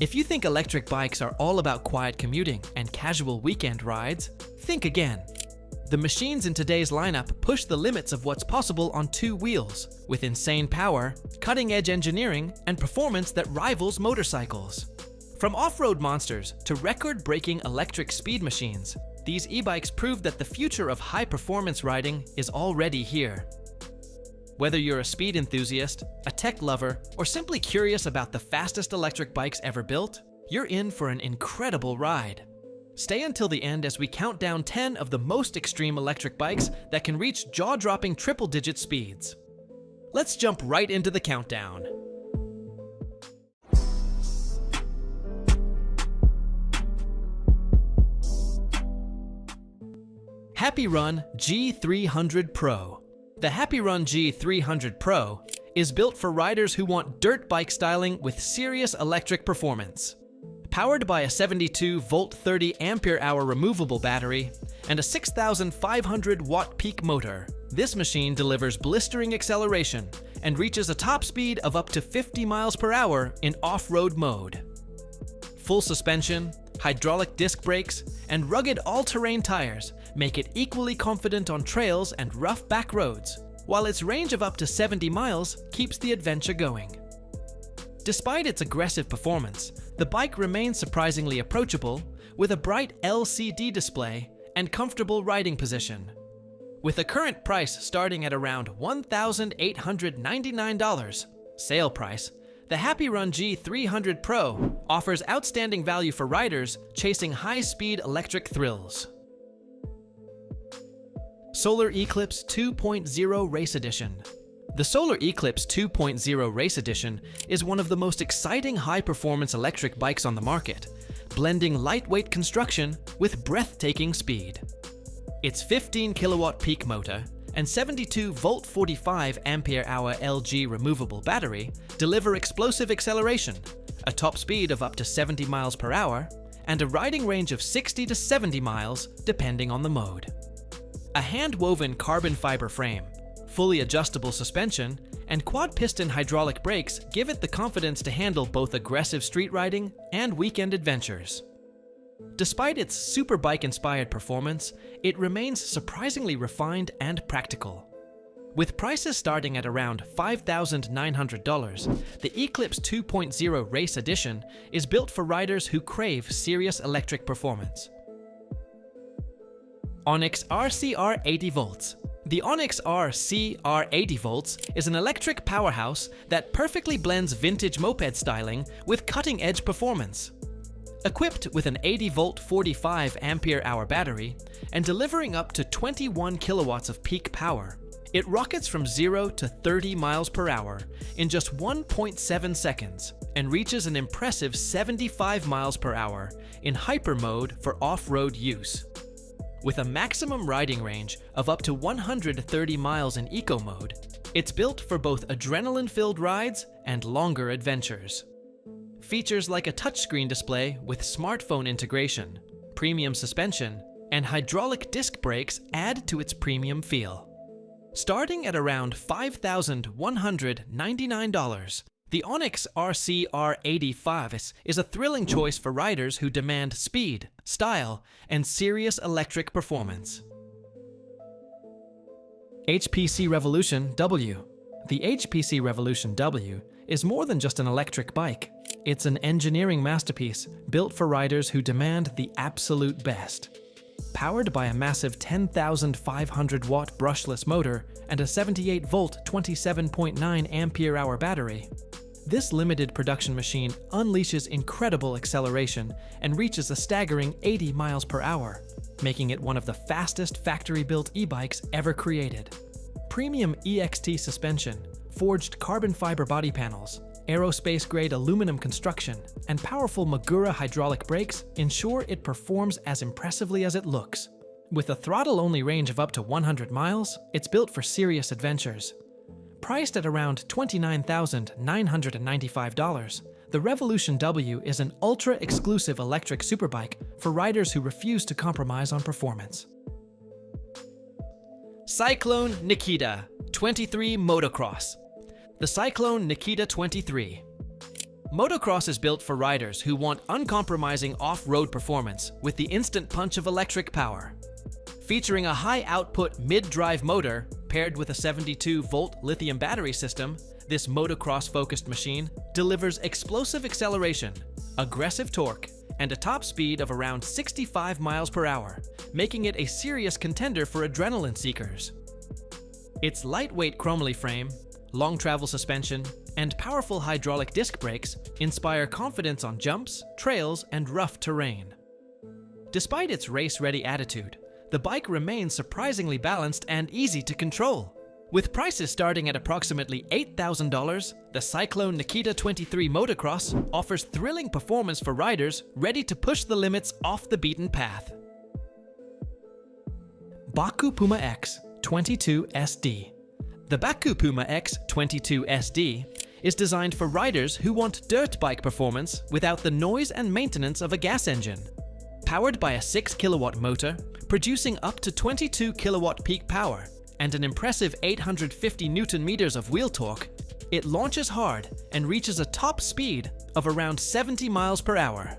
If you think electric bikes are all about quiet commuting and casual weekend rides, think again. The machines in today's lineup push the limits of what's possible on two wheels, with insane power, cutting-edge engineering, and performance that rivals motorcycles. From off-road monsters to record-breaking electric speed machines, these e-bikes prove that the future of high-performance riding is already here. Whether you're a speed enthusiast, a tech lover, or simply curious about the fastest electric bikes ever built, you're in for an incredible ride. Stay until the end as we count down 10 of the most extreme electric bikes that can reach jaw-dropping triple-digit speeds. Let's jump right into the countdown. HappyRun G300 Pro. The HappyRun G300 Pro is built for riders who want dirt bike styling with serious electric performance. Powered by a 72-volt 30-ampere-hour removable battery and a 6,500-watt peak motor, this machine delivers blistering acceleration and reaches a top speed of up to 50 miles per hour in off-road mode. Full suspension, hydraulic disc brakes, and rugged all-terrain tires make it equally confident on trails and rough back roads, while its range of up to 70 miles keeps the adventure going. Despite its aggressive performance, the bike remains surprisingly approachable with a bright LCD display and comfortable riding position. With a current price starting at around $1,899 sale price, the HappyRun G300 Pro offers outstanding value for riders chasing high-speed electric thrills. Solar E-Clipse 2.0 Race Edition. The Solar E-Clipse 2.0 Race Edition is one of the most exciting high-performance electric bikes on the market, blending lightweight construction with breathtaking speed. Its 15-kilowatt peak motor and 72-volt 45-ampere-hour LG removable battery deliver explosive acceleration, a top speed of up to 70 miles per hour, and a riding range of 60 to 70 miles depending on the mode. A hand-woven carbon fiber frame, fully adjustable suspension, and quad-piston hydraulic brakes give it the confidence to handle both aggressive street riding and weekend adventures. Despite its superbike-inspired performance, it remains surprisingly refined and practical. With prices starting at around $5,900, the E-Clipse 2.0 Race Edition is built for riders who crave serious electric performance. ONYX RCR 80 volts. The ONYX RCR 80 volts is an electric powerhouse that perfectly blends vintage moped styling with cutting-edge performance. Equipped with an 80-volt 45-ampere-hour battery and delivering up to 21 kilowatts of peak power, it rockets from 0 to 30 miles per hour in just 1.7 seconds and reaches an impressive 75 miles per hour in hyper mode for off-road use. With a maximum riding range of up to 130 miles in eco mode, it's built for both adrenaline-filled rides and longer adventures. Features like a touchscreen display with smartphone integration, premium suspension, and hydraulic disc brakes add to its premium feel. Starting at around $5,199, the ONYX RCR 85 is a thrilling choice for riders who demand speed, style, and serious electric performance. HPC Revolution W. The HPC Revolution W is more than just an electric bike. It's an engineering masterpiece built for riders who demand the absolute best. Powered by a massive 10,500-watt brushless motor and a 78-volt 27.9 ampere-hour battery, this limited production machine unleashes incredible acceleration and reaches a staggering 80 miles per hour, making it one of the fastest factory-built e-bikes ever created. Premium EXT suspension, forged carbon fiber body panels, aerospace-grade aluminum construction, and powerful Magura hydraulic brakes ensure it performs as impressively as it looks. With a throttle-only range of up to 100 miles, it's built for serious adventures. Priced at around $29,995, the Revolution W is an ultra-exclusive electric superbike for riders who refuse to compromise on performance. Cyclone Nikita 23 Motocross. The Cyclone Nikita 23. Motocross is built for riders who want uncompromising off-road performance with the instant punch of electric power. Featuring a high-output mid-drive motor paired with a 72-volt lithium battery system, this motocross-focused machine delivers explosive acceleration, aggressive torque, and a top speed of around 65 miles per hour, making it a serious contender for adrenaline seekers. Its lightweight chromoly frame, long travel suspension, and powerful hydraulic disc brakes inspire confidence on jumps, trails, and rough terrain. Despite its race-ready attitude, the bike remains surprisingly balanced and easy to control. With prices starting at approximately $8,000, the Cyclone Nikita 23 Motocross offers thrilling performance for riders ready to push the limits off the beaten path. Bakcou Puma X22 SD. The Bakcou Puma X22 SD is designed for riders who want dirt bike performance without the noise and maintenance of a gas engine. Powered by a 6-kilowatt motor, producing up to 22 kilowatt peak power and an impressive 850 Newton-meters of wheel torque, it launches hard and reaches a top speed of around 70 miles per hour.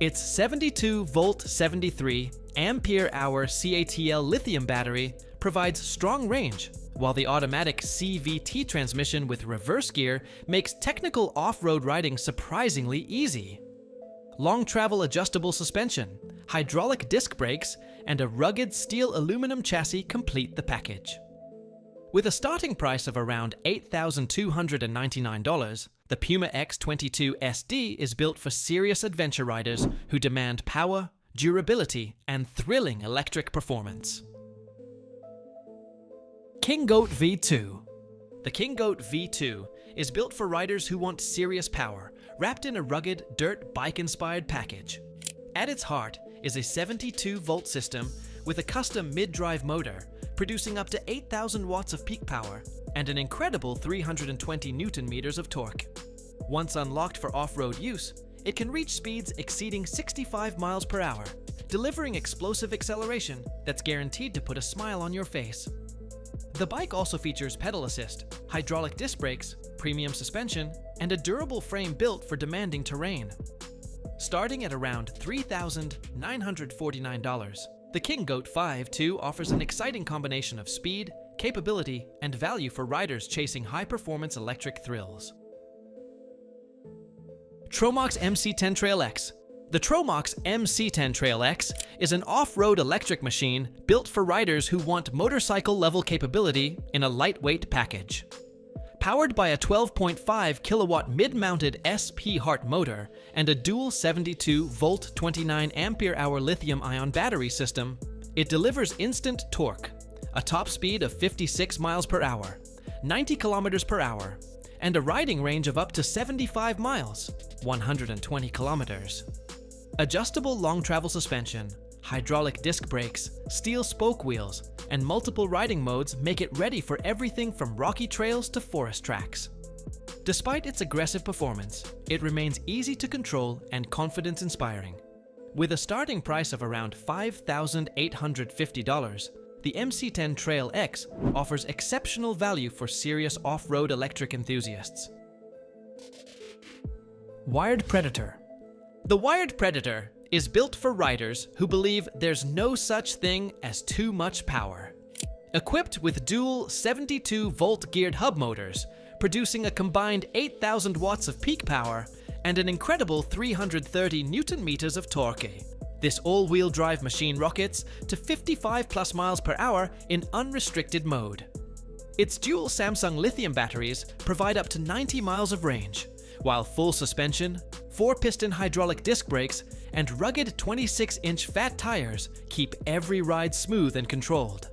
Its 72-volt 73 ampere-hour CATL lithium battery provides strong range, while the automatic CVT transmission with reverse gear makes technical off-road riding surprisingly easy. Long travel adjustable suspension, hydraulic disc brakes, and a rugged steel aluminum chassis complete the package. With a starting price of around $8,299, the Puma X22 SD is built for serious adventure riders who demand power, durability, and thrilling electric performance. King Goat V2. The King Goat V2 is built for riders who want serious power, wrapped in a rugged, dirt bike-inspired package. At its heart is a 72-volt system with a custom mid-drive motor, producing up to 8,000 watts of peak power and an incredible 320 Newton-meters of torque. Once unlocked for off-road use, it can reach speeds exceeding 65 miles per hour, delivering explosive acceleration that's guaranteed to put a smile on your face. The bike also features pedal assist, hydraulic disc brakes, premium suspension, and a durable frame built for demanding terrain. Starting at around $3,949, the King Goat V2 offers an exciting combination of speed, capability, and value for riders chasing high-performance electric thrills. Tromox MC10 TrailX. The Tromox MC10 TrailX is an off-road electric machine built for riders who want motorcycle-level capability in a lightweight package. Powered by a 12.5 kilowatt mid-mounted SP Heart motor and a dual 72-volt 29 ampere-hour lithium-ion battery system, it delivers instant torque, a top speed of 56 miles per hour, 90 kilometers per hour, and a riding range of up to 75 miles, 120 kilometers. Adjustable long travel suspension, hydraulic disc brakes, steel spoke wheels, and multiple riding modes make it ready for everything from rocky trails to forest tracks. Despite its aggressive performance, it remains easy to control and confidence-inspiring. With a starting price of around $5,850, the MC10 TrailX offers exceptional value for serious off-road electric enthusiasts. Wired Predator. The Wired Predator is built for riders who believe there's no such thing as too much power. Equipped with dual 72-volt geared hub motors, producing a combined 8,000 watts of peak power and an incredible 330 Newton-meters of torque, this all-wheel drive machine rockets to 55+ miles per hour in unrestricted mode. Its dual Samsung lithium batteries provide up to 90 miles of range, while full suspension, 4-piston hydraulic disc brakes, and rugged 26-inch fat tires keep every ride smooth and controlled.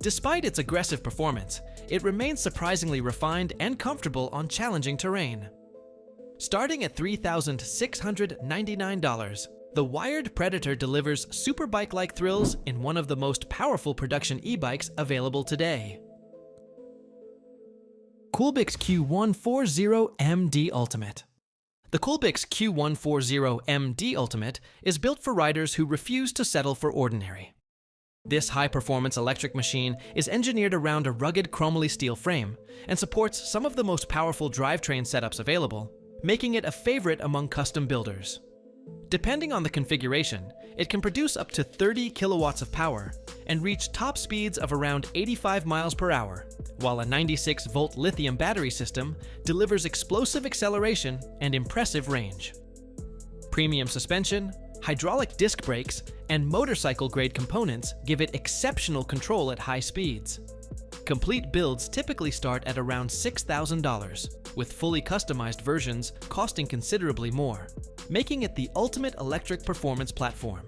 Despite its aggressive performance, it remains surprisingly refined and comfortable on challenging terrain. Starting at $3,699, the Wired Predator delivers superbike-like thrills in one of the most powerful production e-bikes available today. Qulbix Q140MD Ultimate. The Qulbix Q140MD Ultimate is built for riders who refuse to settle for ordinary. This high-performance electric machine is engineered around a rugged chromoly steel frame and supports some of the most powerful drivetrain setups available, making it a favorite among custom builders. Depending on the configuration, it can produce up to 30 kilowatts of power and reach top speeds of around 85 miles per hour, while a 96-volt lithium battery system delivers explosive acceleration and impressive range. Premium suspension, hydraulic disc brakes, and motorcycle-grade components give it exceptional control at high speeds. Complete builds typically start at around $6,000, with fully customized versions costing considerably more, making it the ultimate electric performance platform.